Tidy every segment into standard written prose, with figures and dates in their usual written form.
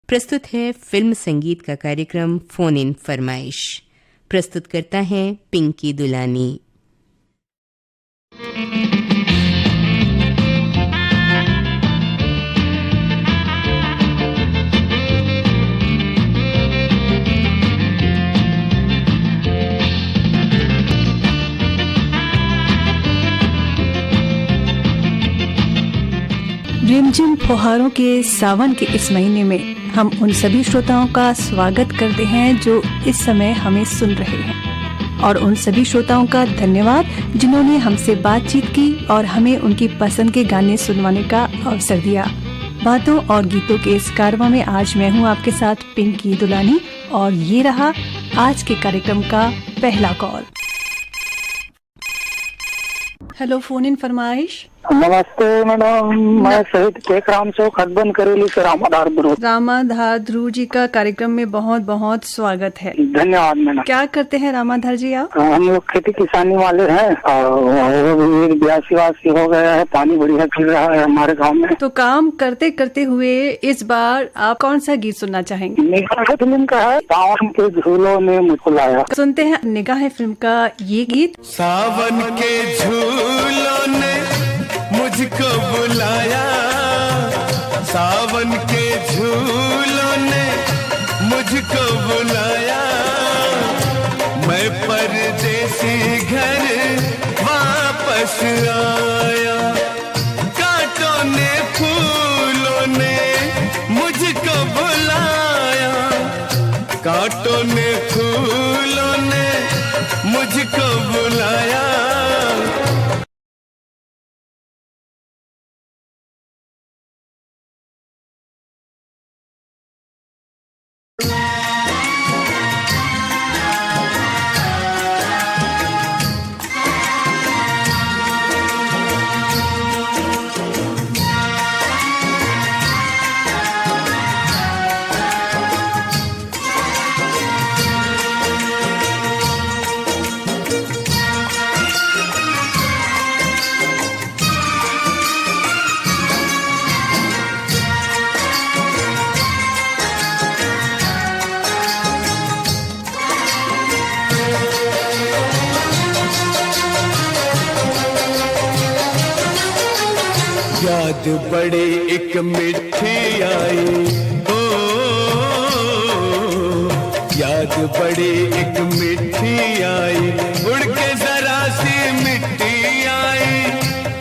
प्रस्तुत है फिल्म संगीत का कार्यक्रम फोन इन फरमाइश। प्रस्तुत करता है पिंकी दुलानी। रिमझिम फुहारों के सावन के इस महीने में हम उन सभी श्रोताओं का स्वागत करते हैं जो इस समय हमें सुन रहे हैं, और उन सभी श्रोताओं का धन्यवाद जिन्होंने हमसे बातचीत की और हमें उनकी पसंद के गाने सुनवाने का अवसर दिया। बातों और गीतों के इस कारवां में आज मैं हूं आपके साथ पिंकी दुलानी, और ये रहा आज के कार्यक्रम का पहला कॉल। हेलो, फोन इन फरमाइश। नमस्ते मैडम, मैं शहीद टेक राम चौक हदबन करेली से रामाधार ध्रुव। रामाधार ध्रुव जी का कार्यक्रम में बहुत बहुत स्वागत है। धन्यवाद मैडम। क्या करते हैं रामाधार जी आप? हम लोग खेती किसानी वाले हैं और ब्यासी हो गया है, पानी बढ़िया गिर रहा है हमारे गांव में। तो काम करते करते हुए इस बार आप कौन सा गीत सुनना चाहेंगे? निगाह फिल्म का है, सावन के झूलों ने मुझको लाया। सुनते हैं निगाह फिल्म का ये गीत। सावन के झूलों ने मुझको बुलाया, सावन के झूलों ने मुझको बुलाया, मैं परदेसी घर वापस आया। कांटों ने फूलों ने मुझको बुलाया, कांटों ने फूलों ने मुझको बुलाया। याद बड़ी एक मिठी आई, ओ याद बड़ी एक मिठी आई, उड़ के जरा सी मिट्टी आई,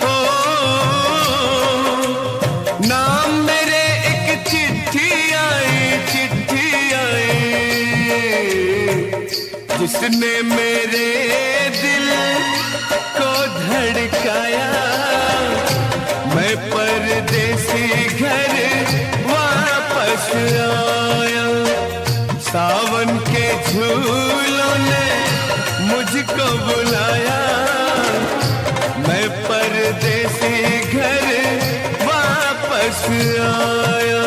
ओ नाम मेरे एक चिट्ठी आई, चिट्ठी आई, जिसने मेरे दिल को धड़काया। मैं परदेसी घर वापस आया, सावन के झूलों ने मुझको बुलाया, मैं परदेसी घर वापस आया।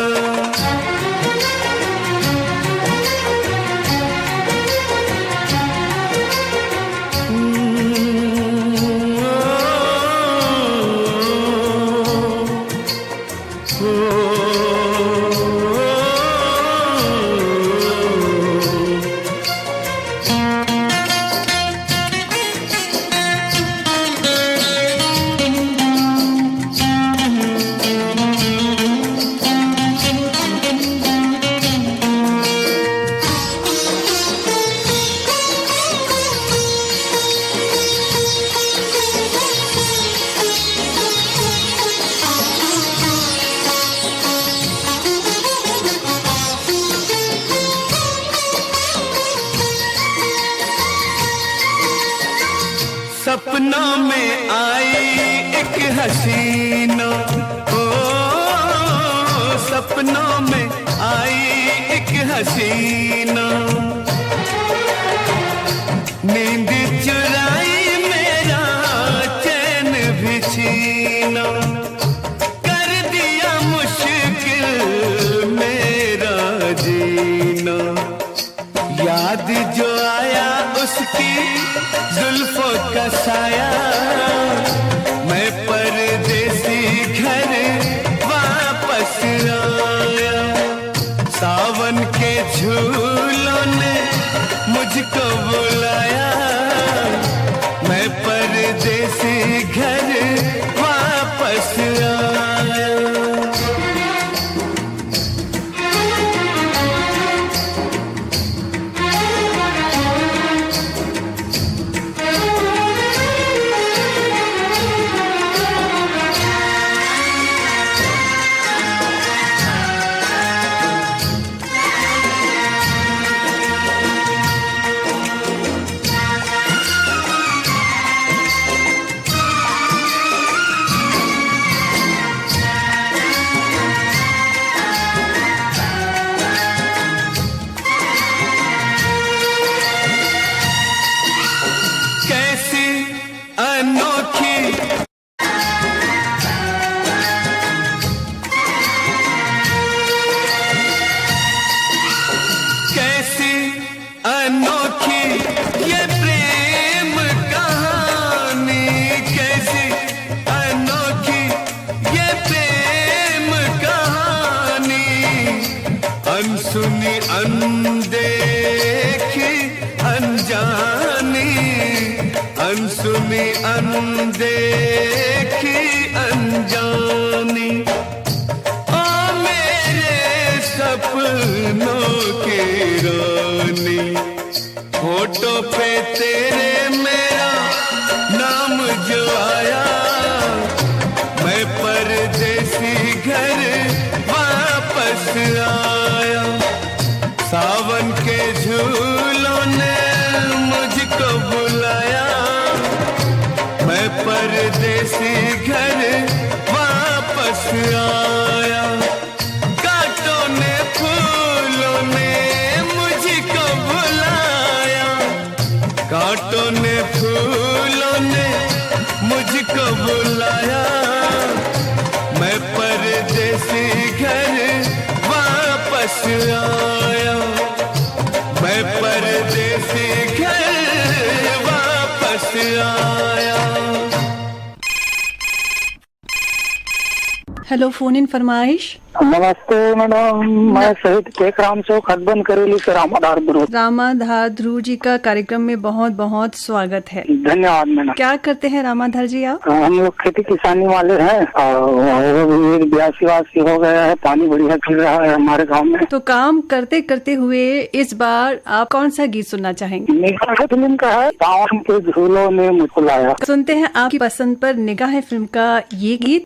सपनों में आई एक हसीना, ओ सपनों में आई एक हसीना, नींद चुराई मेरा चैन भी छीना, कर दिया मुश्किल मेरा जीना। याद जो आया उसकी जुल्फों का साया, मैं परदेसी घर वापस आया। सावन के झूलों ने मुझको बुलाया, मैं परदेसी घर वापस आया। अनसुनी अनदेखी अनजानी, अनसुनी अनदेखी अनजानी, ओ मेरे सपनों की रानी। फोटो पे तेरे मेरा नाम जो आया, मैं परदेसी घर वापस आया। सावन के झूलों ने मुझको बुलाया, मैं परदेसी घर वापस आया। कांटों ने फूलों ने मुझको बुलाया, कांटों ने फूलों ने मुझको बुलाया, मैं परदेसी घर वापस आया, मैं परदेसी घर वापस आया। हेलो, फोन इन फरमाइश। नमस्ते मैडम, मैं शहीद केक राम चौक हसबन करेली से रामाधार ध्रुव। रामाधार ध्रुव जी का कार्यक्रम में बहुत बहुत स्वागत है। धन्यवाद मैडम। क्या करते हैं रामाधार जी आप? हम लोग खेती किसानी वाले हैं और ब्यासी वासी हो गया है, पानी बढ़िया गिर रहा है हमारे गांव में। तो काम करते करते हुए इस बार आप कौन सा गीत सुनना चाहेंगे? निगाह फिल्म का है, सावन के झूलों ने मुझको लाया। सुनते हैं आपकी पसंद पर निगाह फिल्म का ये गीत।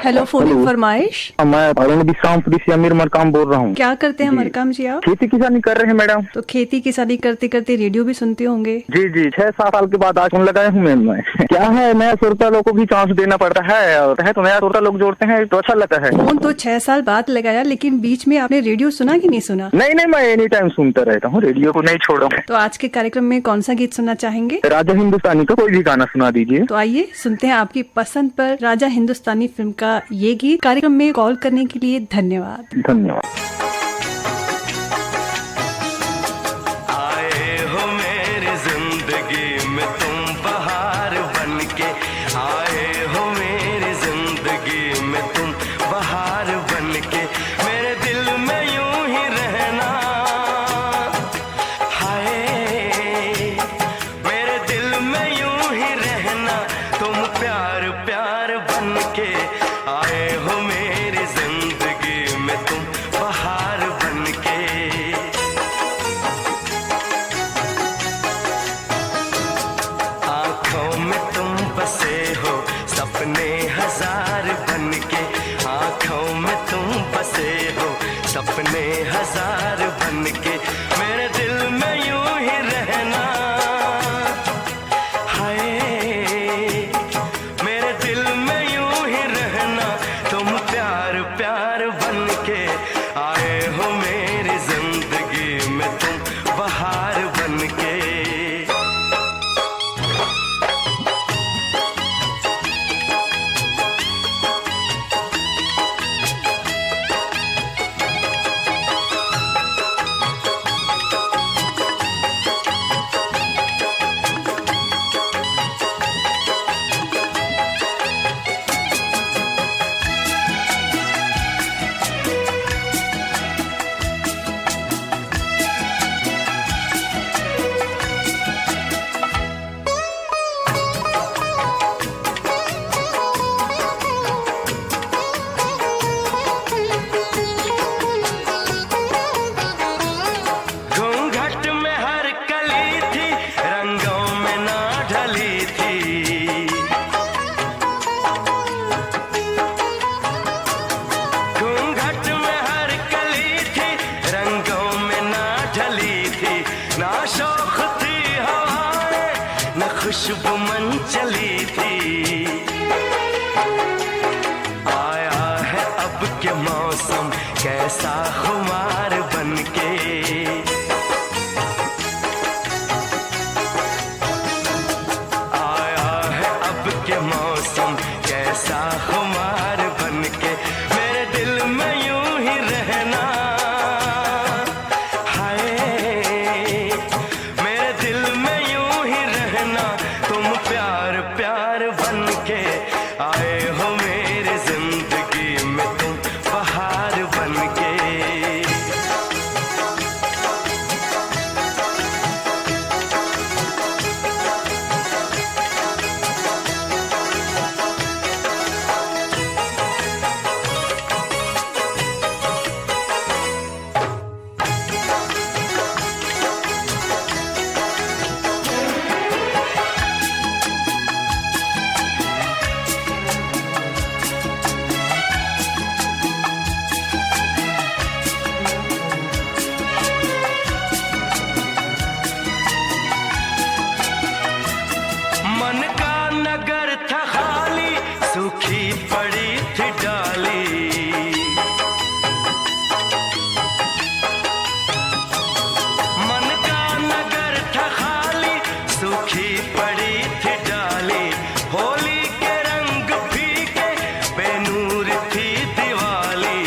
हेलो, फोन इन फरमाइश। मैं अरुण विश्रामपुरी से अमीर मरकाम बोल रहा हूँ। क्या करते हैं मरकाम जी आप? खेती किसानी कर रहे हैं मैडम। तो खेती किसानी करते करते रेडियो भी सुनते होंगे? जी जी, 6-7 साल के बाद आज फोन लगाया हूँ मैं। क्या है, नया श्रोता लोग को भी चांस देना पड़ता है, और तो नया श्रोता लोग जोड़ते हैं तो अच्छा लगता है। फोन तो 6 साल बाद लगाया, लेकिन बीच में आपने रेडियो सुना कि नहीं सुना? नहीं, मैं एनी टाइम सुनता रहता हूँ, रेडियो को नहीं छोड़ा हूँ। तो आज के कार्यक्रम में कौन सा गीत सुनना चाहेंगे? राजा हिंदुस्तानी का कोई भी गाना सुना दीजिए। तो आइए सुनते हैं आपकी पसंद पर राजा हिंदुस्तानी फिल्म का ये गीत। कार्यक्रम में कॉल करने के लिए धन्यवाद। धन्यवाद। आए हो मेरी जिंदगी में तुम बहार बनके, आए हो मेरी जिंदगी में तुम बहार बनके, मेरे दिल में यूं ही रहना। हाय, मेरे दिल में यूं ही रहना, तुम प्यार प्यार बनके, आए हो मेरी जिंदगी में तुम बहार बनके। आंखों में तुम बसे हो सपने हजार बनके, आंखों में तुम बसे हो सपने हजार बनके, मेरे दिल में यूं ही रहना। हाय, मेरे दिल में यूं ही रहना, तुम प्यार प्यार बनके, आए हो मेरी जिंदगी में तुम बहार बनके। खुशबू मन चली थी। आया है अब के मौसम कैसा खुमार बनके, आया है अब के मौसम कैसा खुमार बनके। मेरे दिल में यूं ही रहना, हाय मेरे दिल में यूं ही रहना, तुम प्यार प्यार बनके आए हो मेरी जिंदगी में, तुम बहार बनके। मन का नगर था खाली, सूखी पड़ी थी डाली। मन का नगर था खाली, सूखी पड़ी थी डाली। होली के रंग फीके, बेनूर थी दिवाली।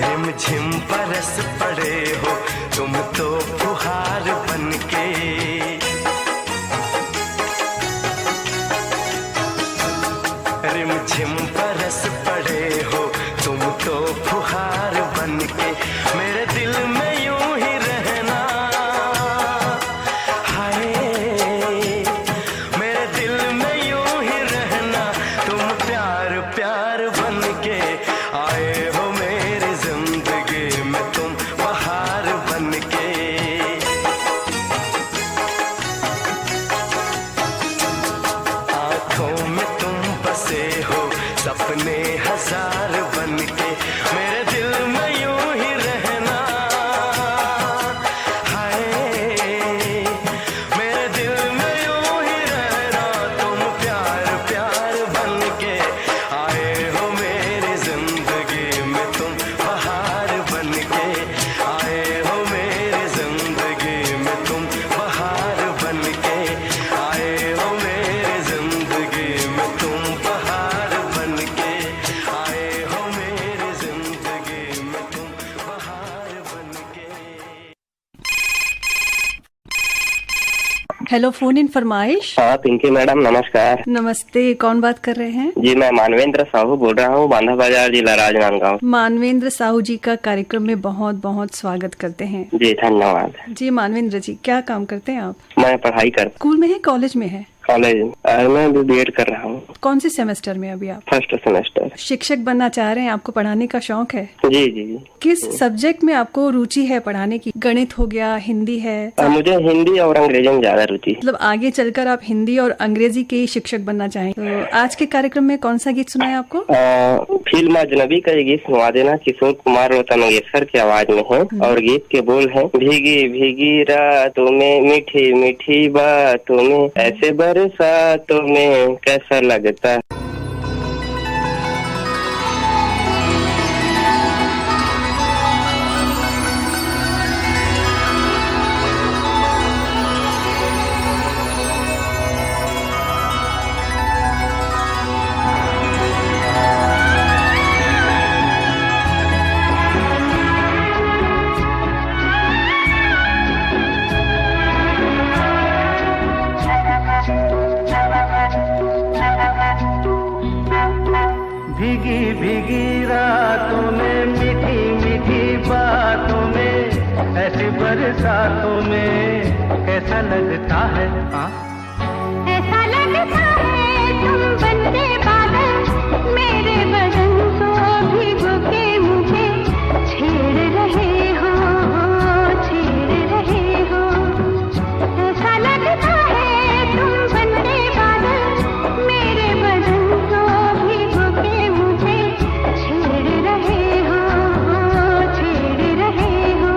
रिमझिम बरस पड़े हो तुम तो फुहार बनके, रिमझिम बरस पड़े हो तुम तो फुहार बनके। मेरे दिल में यूं ही रहना, हाय मेरे दिल में यूं ही रहना, तुम प्यार प्यार बनके आए हो मेरी जिंदगी में, तुम बहार बनके। आँखों में तुम बसे हो सपने हजार बनके। मेरे दिल में यूं ही रहना, हाय मेरे दिल में यूं ही रहना, तुम प्यार प्यार बनके आए हो मेरी जिंदगी में, तुम बहार बनके आए हो मेरी जिंदगी में, तुम बहार बनके आए हो मेरी जिंदगी में, तुम बहार बनके आए हो मेरी जिंदगी में, तुम बहार बनके। हेलो, फोन इन फरमाइश। हाँ पिंकी मैडम नमस्कार। नमस्ते, कौन बात कर रहे हैं? जी मैं मानवेंद्र साहू बोल रहा हूँ, बांधा बाजार जिला राजनांदगांव। मानवेंद्र साहू जी का कार्यक्रम में बहुत बहुत स्वागत करते हैं। जी धन्यवाद। जी मानवेंद्र जी, क्या काम करते हैं आप? मैं पढ़ाई करता स्कूल में है, कॉलेज में है? कॉलेज मैं भी बीएड कर रहा हूँ। कौन से सेमेस्टर में अभी आप? First semester. शिक्षक बनना चाह रहे हैं, आपको पढ़ाने का शौक है? जी जी जी। किस सब्जेक्ट में आपको रुचि है पढ़ाने की? गणित हो गया, हिंदी है? मुझे हिंदी और अंग्रेजी में ज्यादा रुचि। मतलब आगे चलकर आप हिंदी और अंग्रेजी के शिक्षक बनना चाहें। तो आज के कार्यक्रम में कौन सा गीत सुनाए आपको? फिल्म अजनबी का ये गीत सुना देना, किशोर कुमार लता मंगेशकर की आवाज में है, और गीत के बोल है, भीगी भीगी रातों में मीठी मीठी बातों में ऐसे बरसातों में कैसा लगता है। भीगी भीगी रातों में मीठी मीठी बातों में ऐसी बरसातों में कैसा लगता है। ऐसा लगता है तुम बनते बादल मेरे बदन को भिगो के मुझे छेड़ रहे हो, छेड़ रहे हो। ऐसा लगता है तुम बनते बादल मेरे बदन को भिगो के मुझे छेड़ रहे हो, छेड़ रहे हो।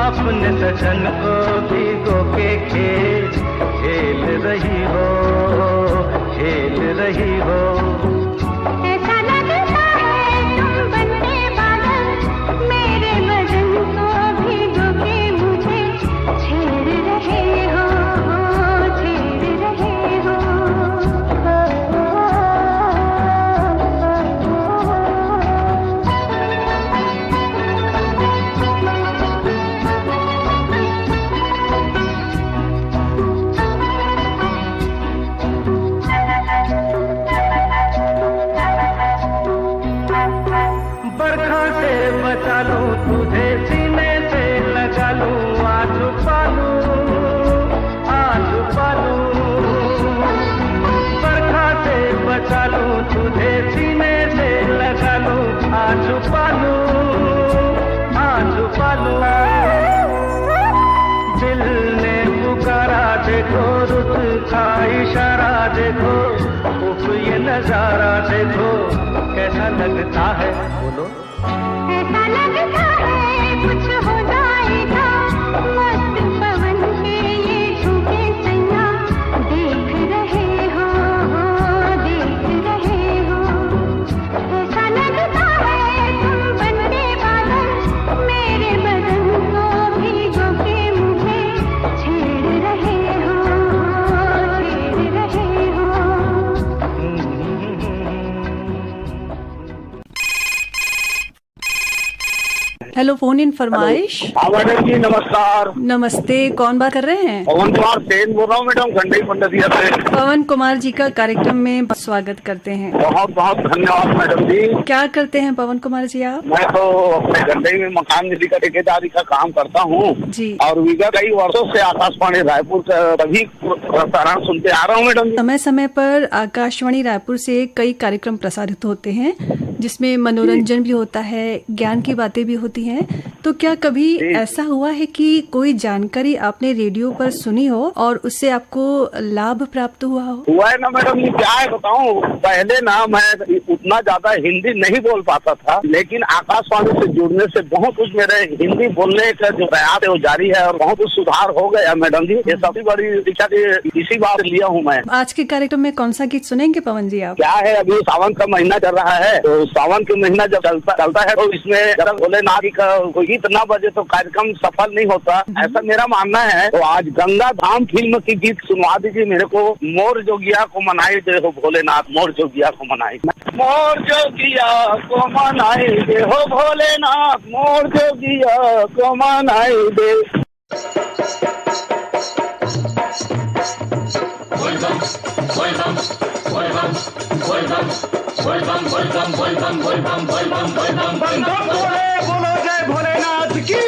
अपने सजन को भिगो के खेल रही हो, खेल रही हो। ऐसा लगता है तुम बनते बादल, मेरे बदन को भिगो के मुझे छेड़ रहे हो, छेड़ रहे हो। बरखा से बचा लूं तुझे, सीने से लगा लूं, आज पालूं, आज पालूं। बरखा से बचा लूं तुझे, सीने से लगा लूं, आज पालूं, आज पालूं। दिल ने पुकारा देखो, रुत का इशारा देखो, उफ ये नजारा देखो, कैसा लगता है बोलो। ऐसा लगता है कुछ हो जाएगा, मस्त पवन के ये झूठे सैया देख रहे हो, देख रहे हो। ऐसा लगता है तुम बनते बादल, मेरे बदन को भिगो के मुझे छेड़ रहे हो, छेड़ रहे हो। हेलो, फोन इन फरमाइश। हाँ मैडम जी नमस्कार। नमस्ते, कौन बात कर रहे हैं? पवन कुमार सेन बोल रहा हूँ मैडम, खंडई पंडतिया से। पवन कुमार जी का कार्यक्रम में स्वागत करते हैं। बहुत बहुत धन्यवाद मैडम जी। क्या करते हैं पवन कुमार जी आप? मैं तो अपने खंडई में मकान निधि का ठेकेदारी का काम करता हूँ जी। और विगत कई वर्षों से आकाशवाणी रायपुर का सभी प्रसारण सुनते आ रहा हूँ मैडम जी। समय समय पर आकाशवाणी रायपुर से कई कार्यक्रम प्रसारित होते हैं, जिसमें मनोरंजन भी होता है, ज्ञान की बातें भी होती हैं। तो क्या कभी ऐसा हुआ है कि कोई जानकारी आपने रेडियो पर सुनी हो और उससे आपको लाभ प्राप्त हुआ हो? हुआ है ना मैडम जी, क्या है बताऊँ। पहले ना मैं उतना ज्यादा हिंदी नहीं बोल पाता था, लेकिन आकाशवाणी से जुड़ने से बहुत कुछ मेरे हिंदी बोलने का जो प्रयास है वो जारी है और बहुत कुछ सुधार हो गया मैडम जी। ये सबसे बड़ी शिक्षा इसी बात लिया हूँ मैं। आज के कार्यक्रम में कौन सा गीत सुनेंगे पवन जी आप? क्या है, अभी सावन का महीना चल रहा है, तो सावन के महीना जब चलता है तो इसमें जब भोलेनाथ का कोई गीत ना बजे तो कार्यक्रम सफल नहीं होता, ऐसा मेरा मानना है। तो आज गंगा धाम फिल्म की गीत सुनवा दीजिए मेरे को। मोर जोगिया को मनाई दे हो भोलेनाथ, मोर जोगिया को मनाई, मोर जोगिया को मनाई दे हो भोलेनाथ, मोर जोगिया को मनाई दे। बोलो जय भोलेनाथ की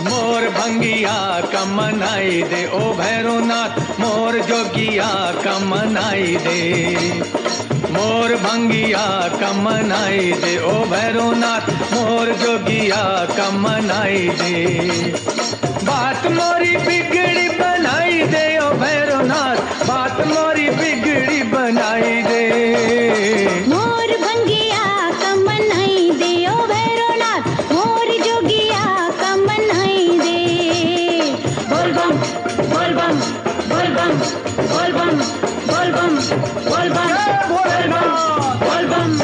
मोर भंगिया का मनाई दे ओ भैरवनाथ, मोर जोगिया का मनाई दे, मोर भंगिया का मनाई दे ओ भैरवनाथ, मोर जोगिया का मनाई दे। बात मोरी बिगड़ी बनाई दे ओ भैरवनाथ, बात मोरी बिगड़ी बनाई दे। मोर भंगिया का मनाई दे ओ भैरवनाथ, मोर जोगिया का मनाई दे। बोल बम बोल बम बोल बम बोल बम बोल बम बोल बम बोल बम।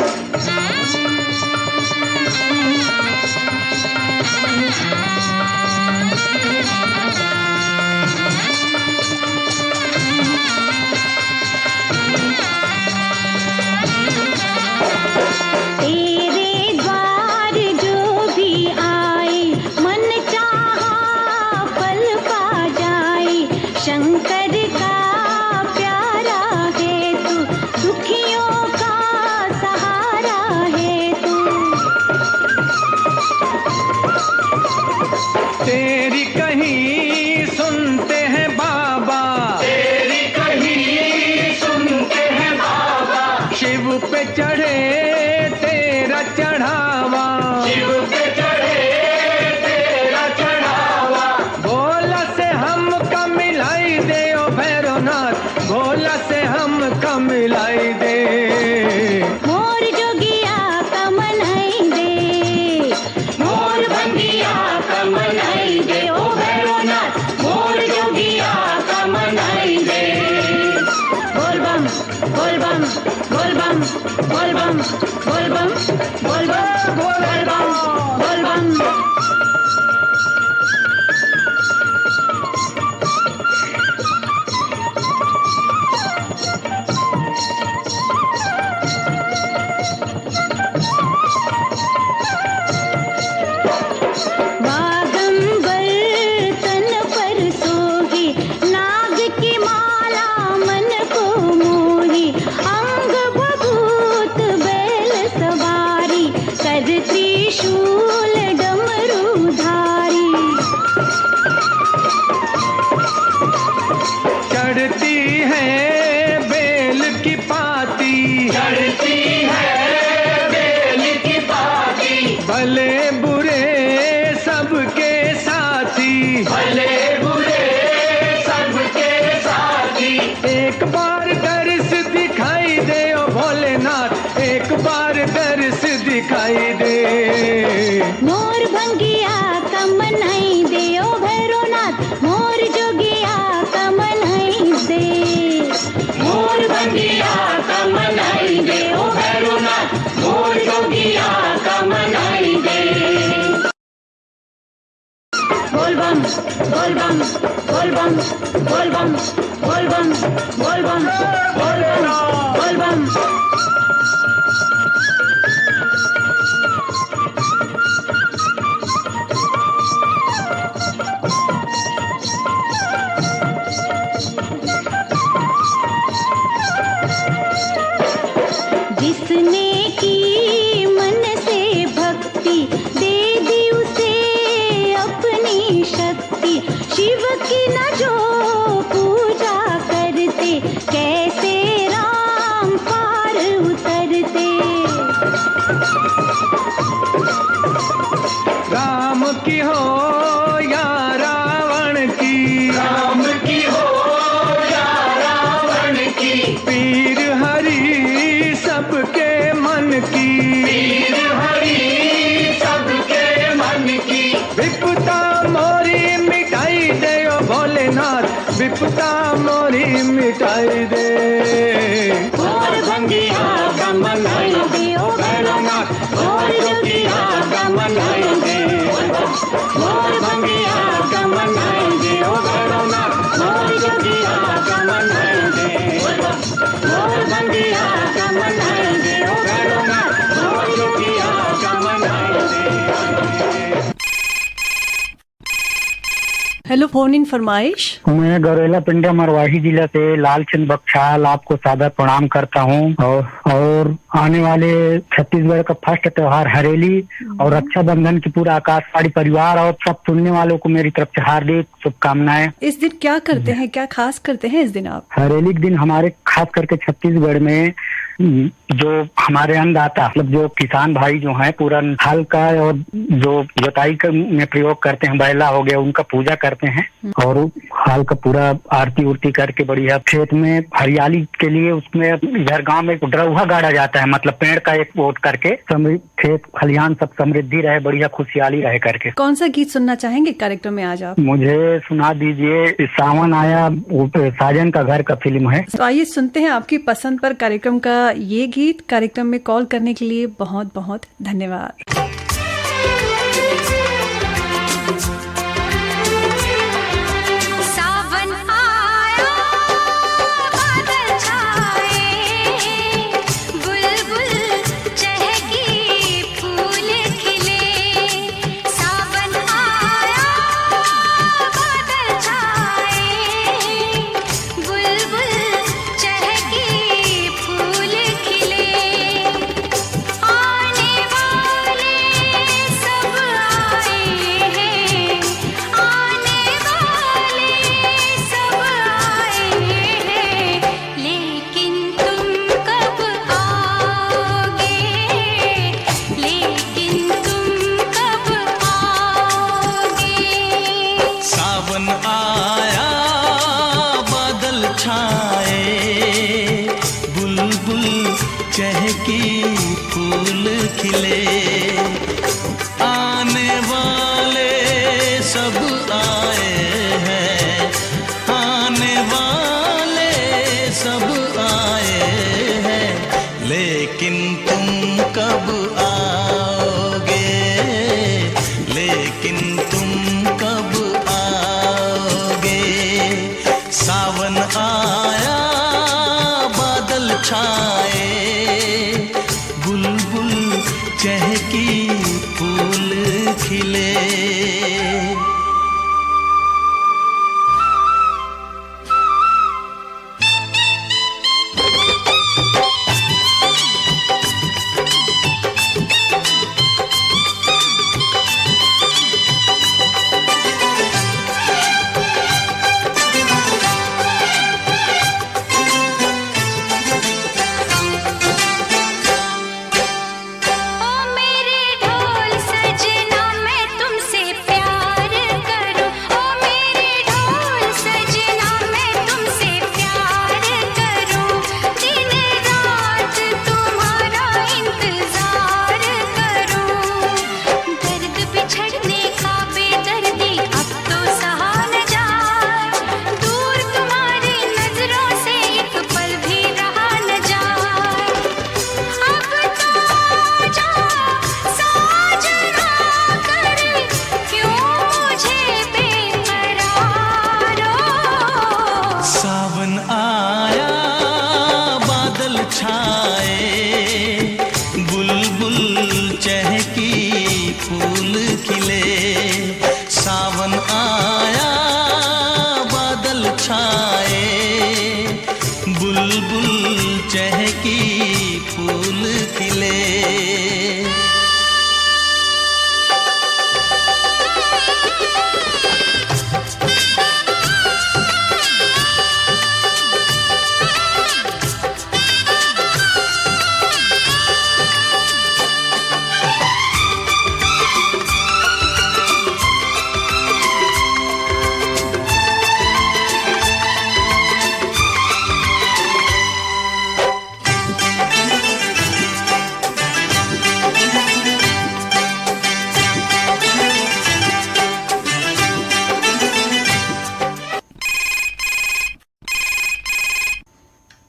शंकर का प्यारा है तू, दुखियों का सहारा है तू। तेरी कहीं सुनते हैं बाबा, तेरी कहीं सुनते हैं बाबा, शिव पे चढ़े तेरा चढ़ावा, शिव पे चढ़े तेरा चढ़ावा। भोला से हमका मिलाई दे ओ भैरवनाथ, भोला से हमका मिलाई दे। मोर जोगिया का मनाई दे, कर त्रिशूल डमरूधारी। चढ़ती है बेल की पाती, चढ़ती है बेल की पाती, भले बुरे सबके साथी, भले बुरे सबके साथी। एक बार दर्श दिखाई दे ओ भोलेनाथ, एक बार दर्श दिखाई दे। मोर भंगिया का मनाई दे ओ भैरवनाथ, मोर जोगिया का मनाई दे। मोर भंगिया का मनाई दे ओ भैरवनाथ, मोर जोगिया का मनाई दे। बोल बम बोल बम बोल बम बोल बम बोल बम बोल बम बोल बम। जिसने की मन से भक्ति, दे दी उसे अपनी शक्ति। शिव की न जो पूजा करते, कैसे राम पार उतरते। राम की हो या रावण की, राम की हो या रावण की, पीर हरि सबके मन की, पीर हरि सबके मन की। विपदा मोरी मिटाई दे ओ भोलेनाथ, विपदा मोरी मिटाई दे। मोर भंगिया का मनाई दे ओ भैरवनाथ, मोर जोगिया का मनाई दे। मोर भंगिया का मनाई दे ओ भैरवनाथ, मोर जोगिया का मनाई दे। मोर भंगिया का मनाई दे ओ भैरवनाथ, मोर जोगिया का मनाई दे। हेलो, फोन इन फरमाइश। मैं गौरेला पिंडा मरवाही जिला से लालचंद बख्शाल आपको सादर प्रणाम करता हूँ। और आने वाले छत्तीसगढ़ का फर्स्ट त्योहार हरेली और रक्षाबंधन की पूरा आकाशवाणी परिवार और सब सुनने वालों को मेरी तरफ से हार्दिक शुभकामनाएं। इस दिन क्या करते हैं, क्या खास करते हैं इस दिन आप? हरेली के दिन हमारे खास करके छत्तीसगढ़ में जो हमारे अन्नदाता मतलब जो किसान भाई जो हैं पूरा हल का और जो जोताई में प्रयोग करते हैं, बैला हो गया, उनका पूजा करते हैं और हाल का पूरा आरती उरती करके बढ़िया खेत में हरियाली के लिए उसमें इधर गांव में डरौहा गाड़ा जाता है, मतलब पेड़ का एक वोट करके खेत खलिहान सब समृद्धि रहे, बढ़िया खुशहाली रहे करके। कौन सा गीत सुनना चाहेंगे कार्यक्रम में आज आप? मुझे सुना दीजिए, सावन आया, साजन का घर का फिल्म है। तो आइए सुनते हैं आपकी पसंद पर कार्यक्रम का ये गीत। कार्यक्रम में कॉल करने के लिए बहुत बहुत धन्यवाद। आने वाले सब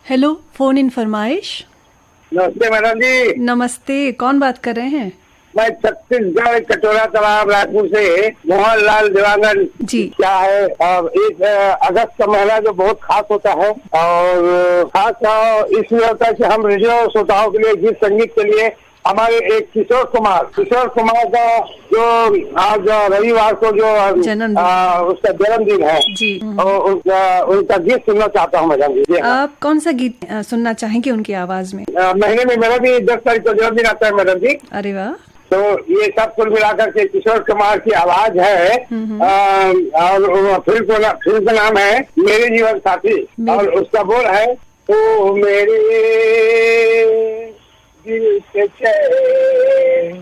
हेलो, फोन इन फरमाइश। नमस्ते मैडम जी। नमस्ते, कौन बात कर रहे हैं? मैं छत्तीसगढ़ कटोरा तालाब रायपुर से मोहन लाल देवांगन जी। क्या है, एक अगस्त का महीना जो बहुत खास होता है और खास इसलिए होता है कि हम रेडियो श्रोताओं के लिए गीत संगीत के लिए हमारे एक किशोर कुमार का जो आज रविवार को जो उसका जन्मदिन है जी, और उनका गीत सुनना चाहता हूँ मैडम जी। आप कौन सा गीत सुनना चाहेंगे उनकी आवाज में? महीने में मेरा भी 10 तारीख को जन्मदिन आता है मैडम जी। अरे वाह। तो ये सब कुल मिलाकर के किशोर कुमार की आवाज है और फिल्म का नाम है मेरे जीवन साथी और उसका बोल है ओ मेरे दिल के चैन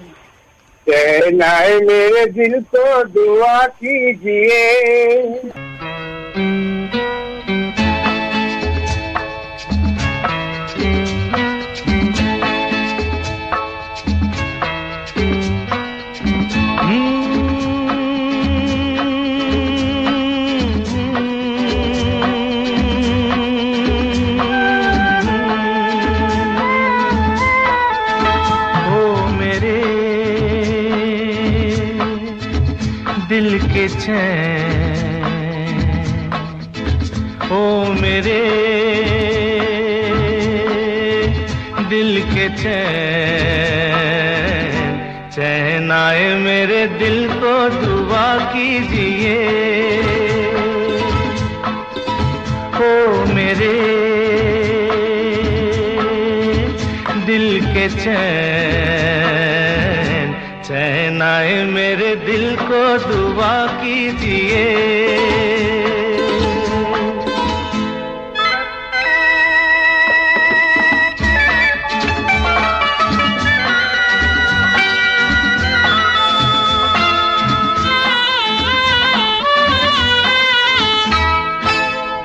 आए मेरे दिल को दुआ कीजिए। दिल के चैन, ओ मेरे दिल के चैन, चैन आए मेरे दिल को दुआ कीजिए। ओ मेरे दिल के चैन, चैन आए मेरे दिल को दुआ कीजिए।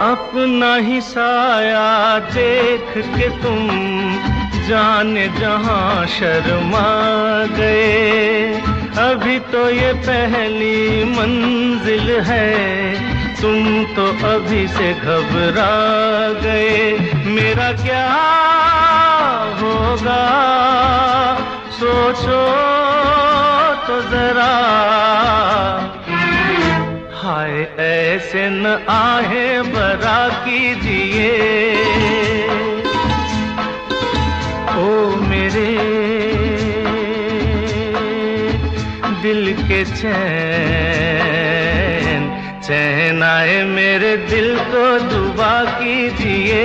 अपना ही साया देख के तुम जाने जहां शर्मा गए। अभी तो ये पहली मंजिल है, तुम तो अभी से घबरा गए। मेरा क्या होगा सोचो तो जरा, हाय ऐसे न आहे बरा कीजिए। ओ मेरे दिल के चैन, चैन आए मेरे दिल को दुआ कीजिए।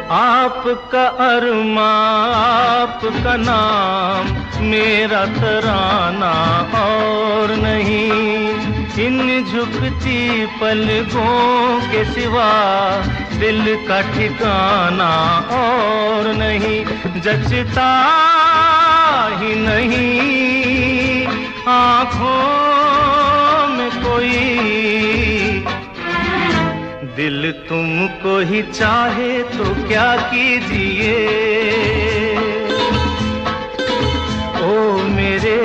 आपका अरमा आपका नाम मेरा तराना और नहीं। इन झुकती पलकों के सिवा दिल का ठिकाना और नहीं। जचता ही नहीं आँखों में कोई, दिल तुमको ही चाहे तो क्या कीजिए। ओ मेरे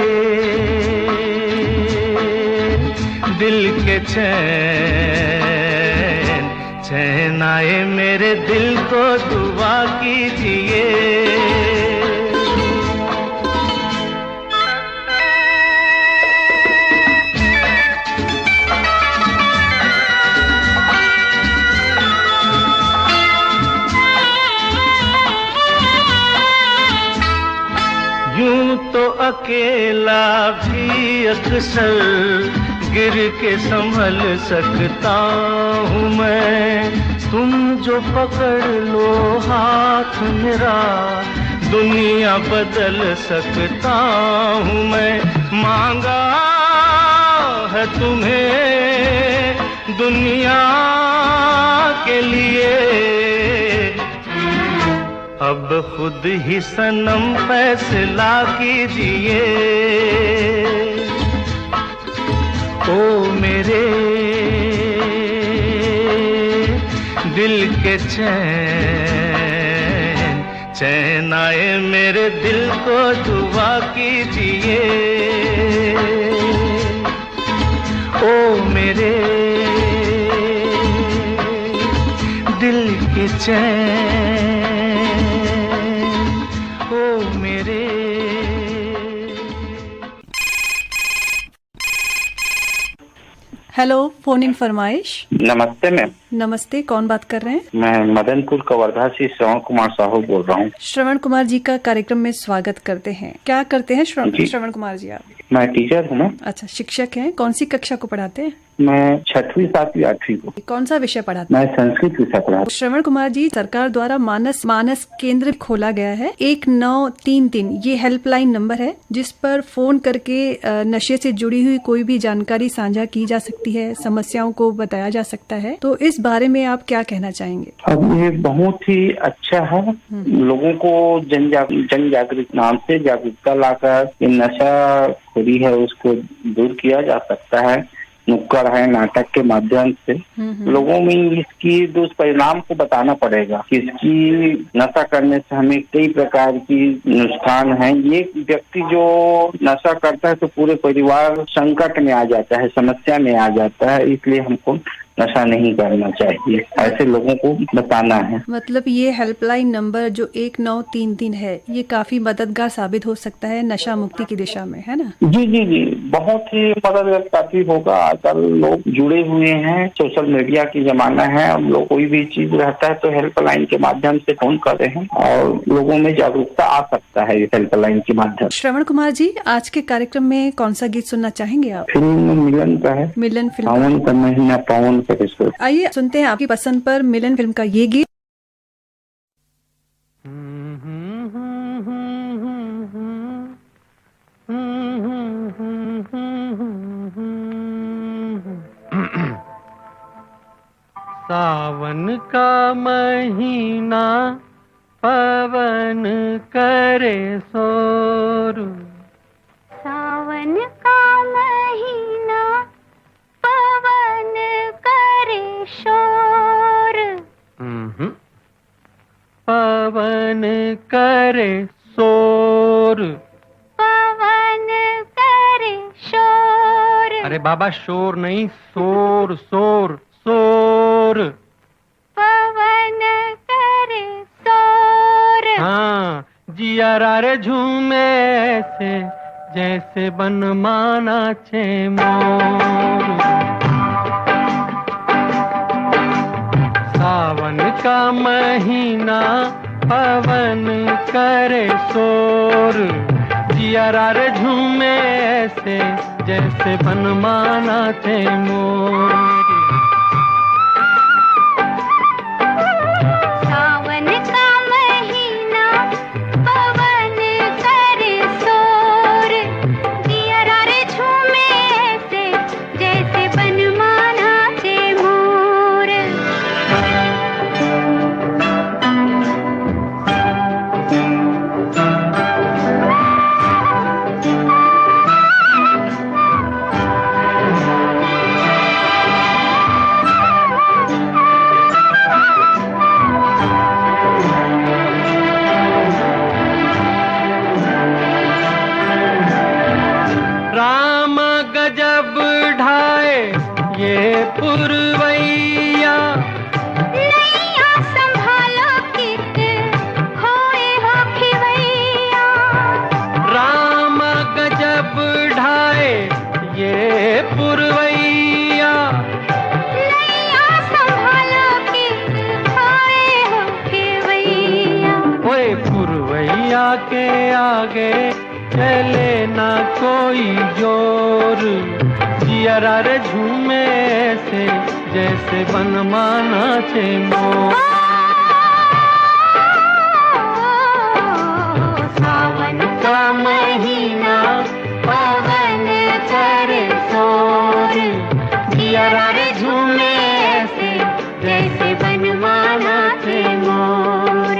दिल के चैन, चैन आए मेरे दिल को दुआ कीजिए। यूं तो अकेला भी अक्सर गिर के संभल सकता हूँ मैं। तुम जो पकड़ लो हाथ मेरा दुनिया बदल सकता हूँ मैं। मांगा है तुम्हें दुनिया के लिए, अब खुद ही सनम फैसला कीजिए। ओ मेरे दिल के चैन आए मेरे दिल को दुआ कीजिए। ओ मेरे दिल के चैन, ओ मेरे। हेलो, फोन इन फरमाइश। नमस्ते मैम। नमस्ते, कौन बात कर रहे हैं? मैं मदनपुर कवर्धा से श्रवण कुमार साहू बोल रहा हूँ। श्रवण कुमार जी का कार्यक्रम में स्वागत करते हैं। क्या करते हैं श्रवण कुमार जी आप? मैं टीचर हूँ। अच्छा, शिक्षक हैं। कौन सी कक्षा को पढ़ाते हैं? मैं 6वीं 7वीं 8वीं को। कौन सा विषय पढ़ाते हैं? मैं संस्कृत विषय पढ़ाता हूँ। श्रवण कुमार जी, सरकार द्वारा मानस केंद्र खोला गया है। 1933 ये हेल्पलाइन नंबर है जिस पर फोन करके नशे से जुड़ी हुई कोई भी जानकारी साझा की जा सकती है, समस्याओं को बताया जा सकता है। तो इस बारे में आप क्या कहना चाहेंगे? अब ये बहुत ही अच्छा है। लोगों को जन जागृत नाम से जागरूकता लाकर ये नशा खोरी है उसको दूर किया जा सकता है। नुक्कड़ है, नाटक के माध्यम से लोगों में इसकी दुष्परिणाम को बताना पड़ेगा कि इसकी नशा करने से हमें कई प्रकार की नुकसान है। ये व्यक्ति जो नशा करता है तो पूरे परिवार संकट में आ जाता है, समस्या में आ जाता है। इसलिए हमको नशा नहीं करना चाहिए, ऐसे लोगों को बताना है। मतलब ये हेल्पलाइन नंबर जो 1933 है ये काफी मददगार साबित हो सकता है नशा मुक्ति की दिशा में, है ना? जी जी जी, बहुत ही मददगार काफी होगा। आजकल लोग जुड़े हुए हैं, सोशल मीडिया की जमाना है। हम लोग कोई भी चीज रहता है तो हेल्पलाइन के माध्यम से फोन कर रहे हैं और लोगों में जागरूकता आ सकता है हेल्पलाइन के माध्यम। श्रवण कुमार जी, आज के कार्यक्रम में कौन सा गीत सुनना चाहेंगे आप? फिल्म मिलन का है। मिलन फिल्म, सावन का महीना पावन। आइए सुनते हैं आपकी पसंद पर मिलन फिल्म का ये गीत। सावन का महीना पवन करे शोर। सावन का महीना पवन करे शोर। पवन करे शोर। पवन करे शोर। अरे बाबा, शोर नहीं, शोर शोर शोर। पवन करे शोर। हाँ, जियारा रे झूमे ऐसे जैसे बनमाना छे मोर। सावन का महीना पवन करे शोर। जियारा रे झूमे ऐसे जैसे बनमाना छे मोर। सावन का महीना पवन करे शोर। जियारा रे झूमे ऐसे जैसे बनमाना छे मोर। राम गजब ढाए ये पुरवैया। नैया संभालो कित खोए हो खिवैया। राम गजब ढाए ये पुरवैया। नैया संभालो कित खोए हो खिवैया। ओए पुरवैया के आगे चले ना कोई जोर। जियारा रे झूमे से जैसे बनमाना छे मोर। सावन का महीना पवन करे शोर। जियारा रे झूमे ऐसे जैसे बनमाना छे मोर।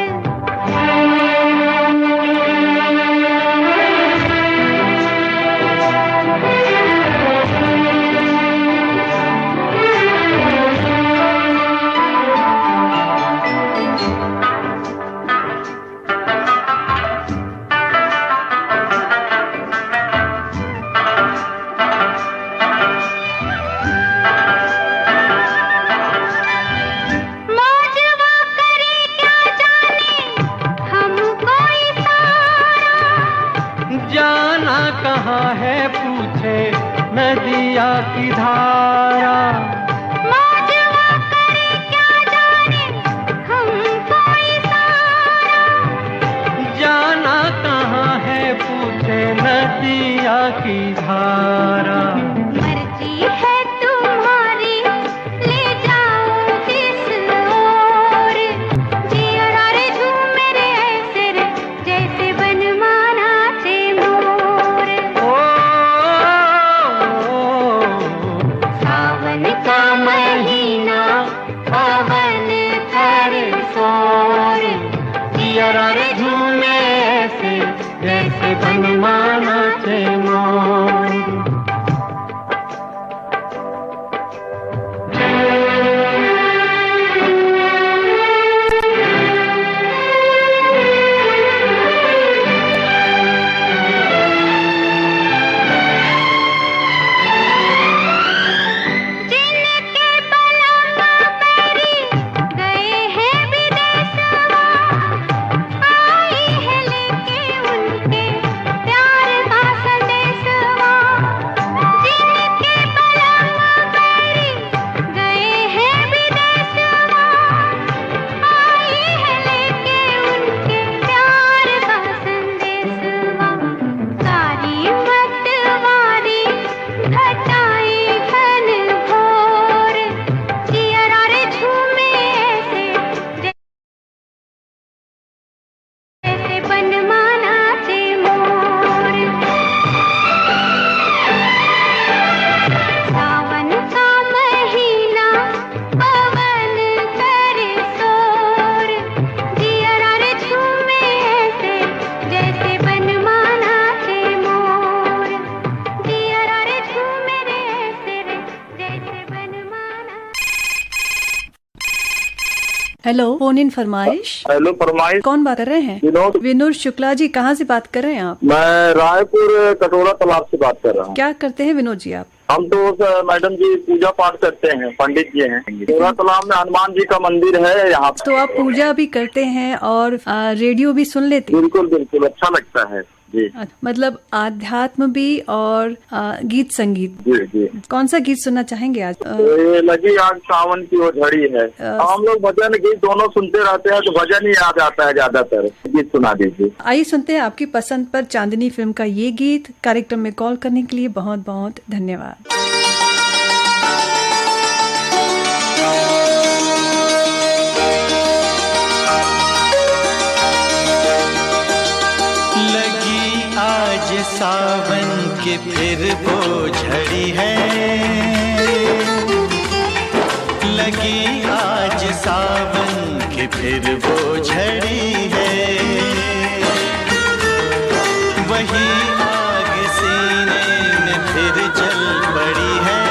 हेलो, फोन इन फरमाइश। हेलो फरमाइश, कौन बात कर रहे हैं? विनोद। विनोद शुक्ला जी, कहाँ से बात कर रहे हैं आप? मैं रायपुर कटोरा तालाब से बात कर रहा हूँ। क्या करते हैं विनोद जी आप? हम तो मैडम जी पूजा पाठ करते हैं, पंडित जी हैं। कटोरा तालाब में हनुमान जी का मंदिर है यहाँ पे। तो आप पूजा भी करते हैं और रेडियो भी सुन लेते हैं? बिल्कुल बिल्कुल, अच्छा लगता है जी। मतलब आध्यात्म भी और गीत संगीत। जी जी। कौन सा गीत सुनना चाहेंगे आज? ये लगी आग सावन की वो झड़ी है। हम लोग भजन गीत दोनों सुनते रहते हैं, तो भजन ही याद आता है ज्यादातर। गीत सुना दीजिए। आइए सुनते हैं आपकी पसंद पर चांदनी फिल्म का ये गीत। कार्यक्रम में कॉल करने के लिए बहुत बहुत धन्यवाद। आज सावन की फिर वो झड़ी है, लगी आज सावन की फिर वो झड़ी है। वही आग सीने में फिर जल पड़ी है,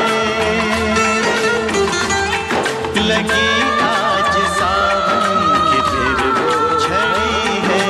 लगी आज सावन की फिर वो झड़ी है।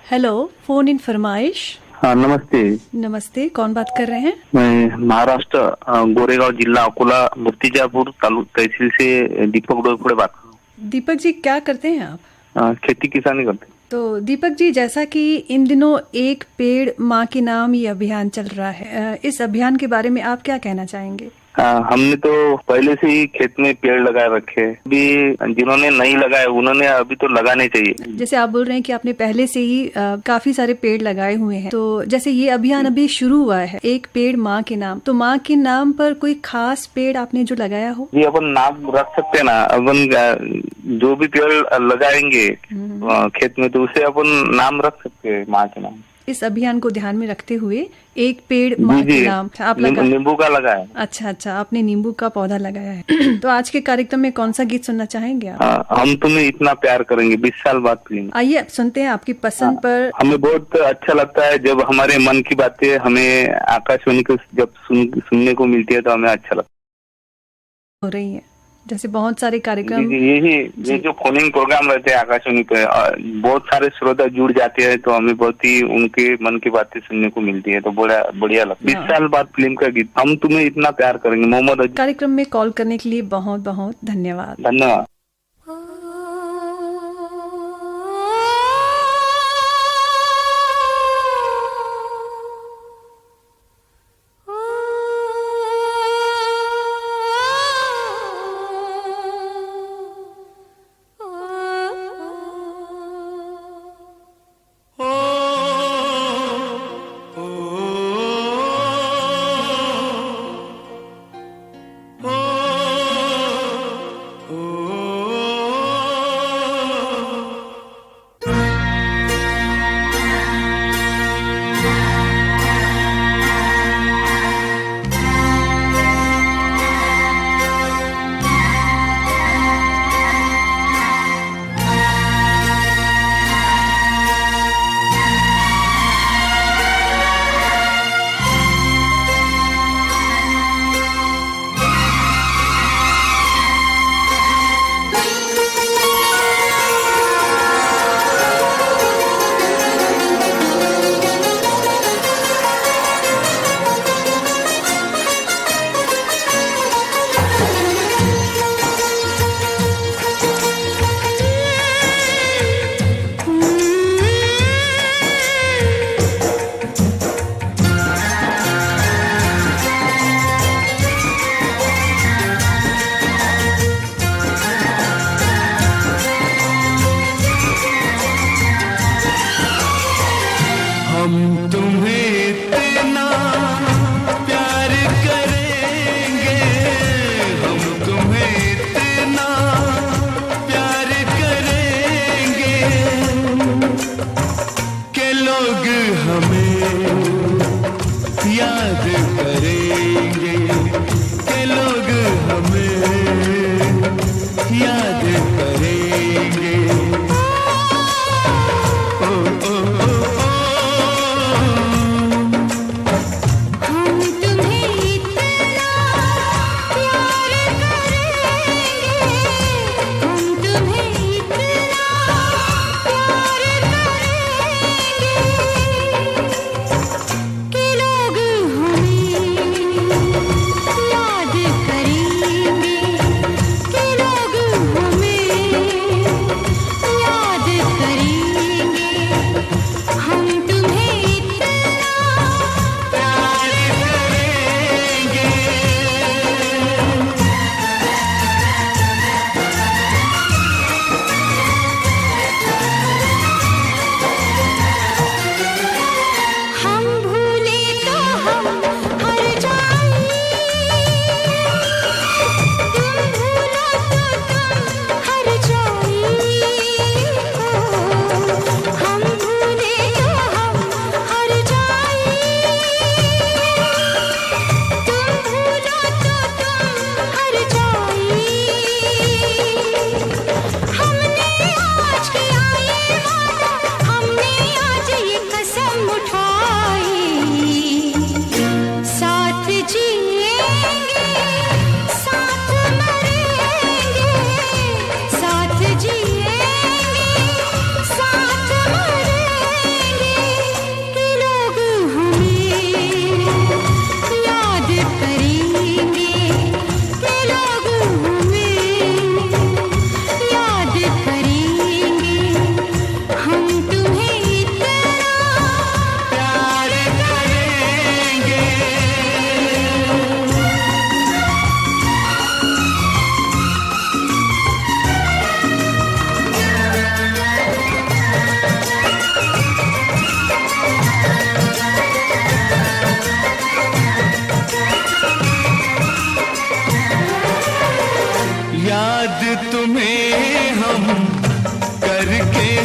हेलो, फोन इन फरमाइश। हाँ नमस्ते। नमस्ते, कौन बात कर रहे हैं? मैं महाराष्ट्र गोरेगांव जिला अकोला मूर्तिजापुर तहसील से दीपक डोईफोड़े बात कर रहा हूँ। दीपक जी, क्या करते हैं आप? खेती किसानी करते हैं। तो दीपक जी, जैसा कि इन दिनों एक पेड़ माँ के नाम ये अभियान चल रहा है, इस अभियान के बारे में आप क्या कहना चाहेंगे? हमने तो पहले से ही खेत में पेड़ लगाए रखे हैं। अभी जिन्होंने नहीं लगाए उन्होंने अभी तो लगाने चाहिए। जैसे आप बोल रहे हैं कि आपने पहले से ही काफी सारे पेड़ लगाए हुए हैं, तो जैसे ये अभियान अभी शुरू हुआ है, एक पेड़ माँ के नाम, तो माँ के नाम पर कोई खास पेड़ आपने जो लगाया हो? जी, अपन नाम रख सकते हैं ना। अपन जो भी पेड़ लगाएंगे खेत में, तो उसे अपन नाम रख सकते हैं माँ के नाम। इस अभियान को ध्यान में रखते हुए एक पेड़ माँ के नाम आप नींबू का लगाया। अच्छा, आपने नींबू का पौधा लगाया है। तो आज के कार्यक्रम में कौन सा गीत सुनना चाहेंगे आप? हम तुम्हें इतना प्यार करेंगे 20 साल बाद फिल्म। आइए सुनते हैं आपकी पसंद पर। हमें बहुत अच्छा लगता है जब हमारे मन की बातें हमें आकाशवाणी को जब सुनने को मिलती है, तो हमें अच्छा लगता है। हो रही है, जैसे बहुत सारे कार्यक्रम। ये जो फोनिंग प्रोग्राम रहते हैं आकाशवाणी पे, बहुत सारे श्रोता जुड़ जाते हैं, तो हमें बहुत ही उनके मन की बातें सुनने को मिलती है, तो बड़ा बढ़िया लगता है। 20 साल बाद फिल्म का गीत हम तुम्हें इतना प्यार करेंगे, मोहम्मद। कार्यक्रम में कॉल करने के लिए बहुत बहुत धन्यवाद। धन्यवाद।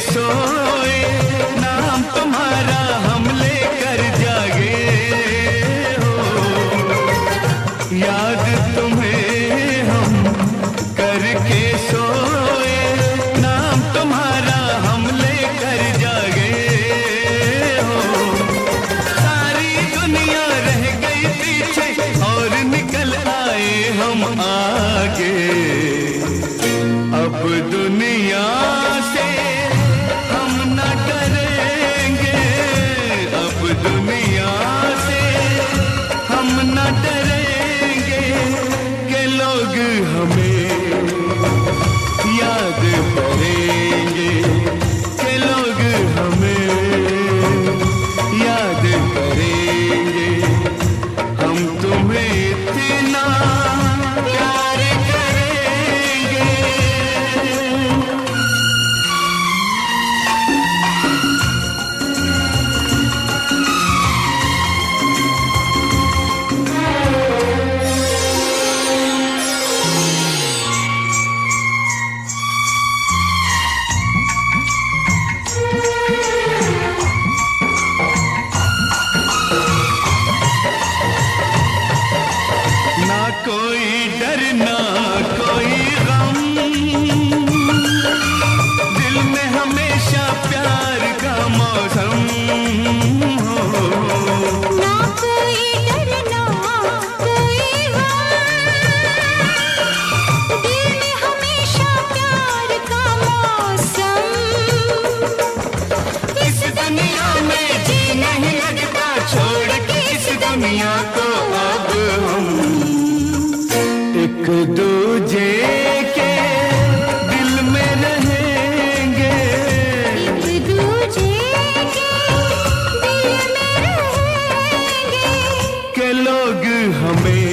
सोए नाम तुम्हारा हम लेकर जागे हो, याद तुम्हें हम करके सोए नाम तुम्हारा हम लेकर जागे हो। सारी दुनिया रह गई पीछे और निकल आए हम आगे, अब दुनिया से हम न डरेंगे, अब दुनिया से हम न डरेंगे, के लोग हमें याद करेंगे, के लोग हमें याद करेंगे, हम तुम्हें इतना प्यार करेंगे। ना कोई डर ना कोई गम, दिल में हमेशा प्यार का मौसम हो। ना कोई डर ना कोई गम, दिल में हमेशा प्यार का मौसम। इस दुनिया में जी नहीं लगता, छोड़ के इस दुनिया को अब हम एक दूजे के दिल में रहेंगे, एक दूजे के दिल में रहेंगे, के लोग हमें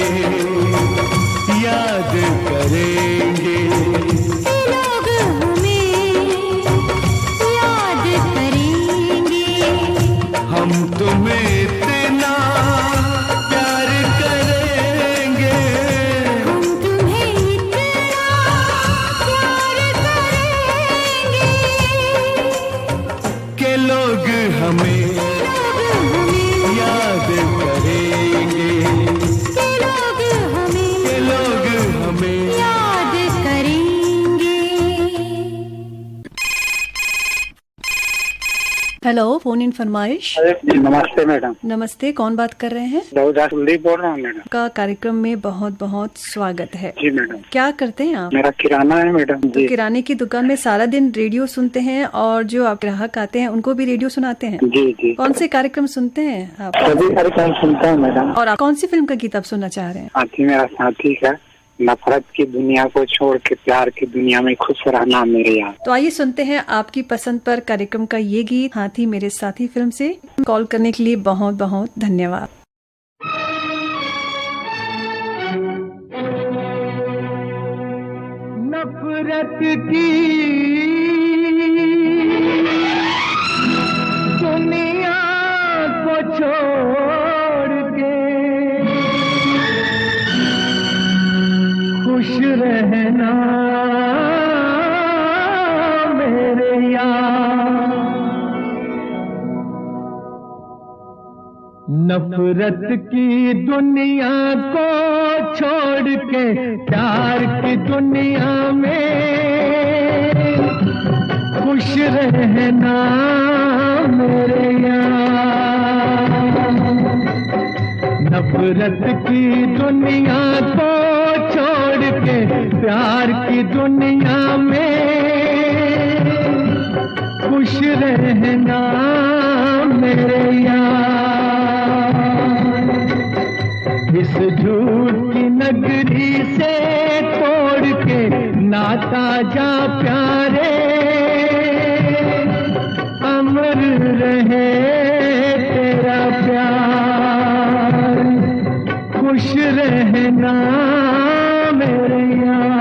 याद करेंगे, लोग हमें याद करेंगे, हम तुम्हें इतना प्यार करेंगे, हम तुम्हें इतना प्यार करेंगे, के लोग हमें याद करेंगे, के लोग हमें याद करेंगे। हेलो, फोन इन फरमाइश। जी नमस्ते मैडम। नमस्ते, कौन बात कर रहे हैं? बहुधा कुलदीप बोल रहा हूँ मैडम। का कार्यक्रम में बहुत बहुत स्वागत है। जी मैडम। क्या करते हैं आप? मेरा किराना है मैडम। तो जी किराने की दुकान में सारा दिन रेडियो सुनते हैं और जो आप ग्राहक आते हैं उनको भी रेडियो सुनाते हैं? जी जी, कौन से कार्यक्रम सुनते हैं आप? सभी कार्यक्रम सुनता हूँ मैडम। और आप कौन सी फिल्म का गीत आप सुनना चाह रहे हैं? साथी मेरा साथी का नफरत की दुनिया को छोड़ के प्यार की दुनिया में खुश रहना मेरे यार। तो आइए सुनते हैं आपकी पसंद पर कार्यक्रम का ये गीत हाथी मेरे साथी फिल्म से। कॉल करने के लिए बहुत बहुत धन्यवाद। नफरत की दुनिया को छोड़ के खुश रहना मेरे यार। नफरत की दुनिया को छोड़ के प्यार की दुनिया में खुश रहना मेरे यार। नफरत की दुनिया को छोड़ के प्यार की दुनिया में खुश रहना मेरे यार। इस झूठ की नगरी से तोड़ के नाता जा प्यारे, अमर रहे तेरा प्यार, खुश रहना मेरे यार।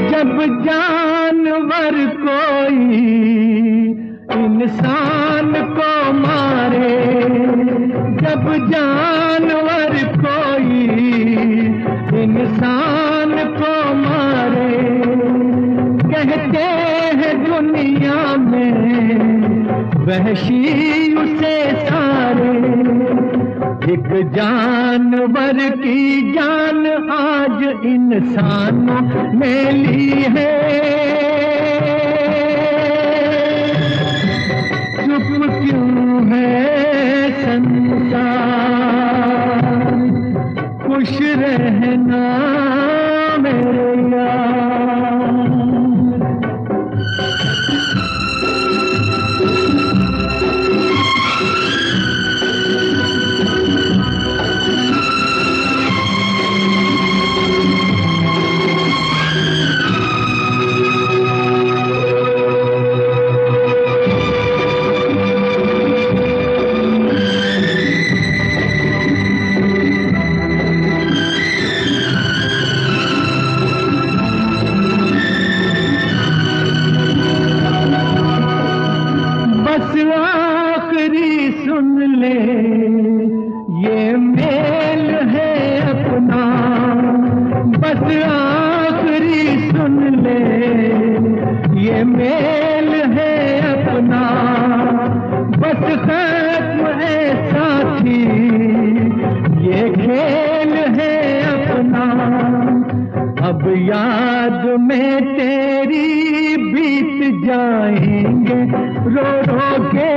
जब जानवर कोई इंसान को मारे, जब जानवर कोई इंसान को मारे, कहते हैं दुनिया में वहशी उसे सारे, एक जानवर की जान आज इंसानों ने ली है। चुप क्यों है संसार, खुश रहना मेरे यार। याद में तेरी बीत जाएंगे रो रो के,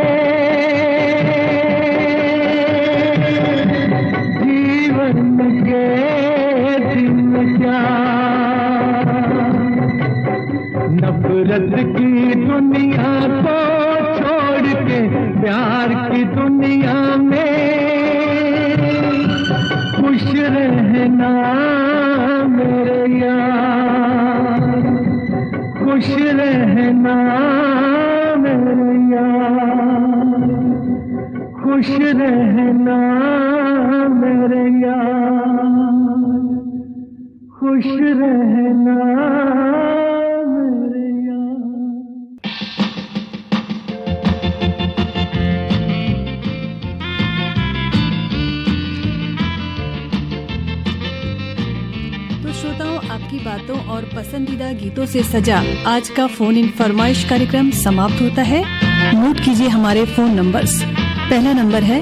जीवन के दिन क्या। नफरत की दुनिया को छोड़ के प्यार की दुनिया में खुश रहना मेरे यार, खुश रहना मेरे यार, खुश रहना मेरे यार, खुश रहना मेरे यार। श्रोताओं, आपकी बातों और पसंदीदा गीतों से सजा आज का फोन इन फरमाइश कार्यक्रम समाप्त होता है। नोट कीजिए हमारे फोन नंबर्स। पहला नंबर है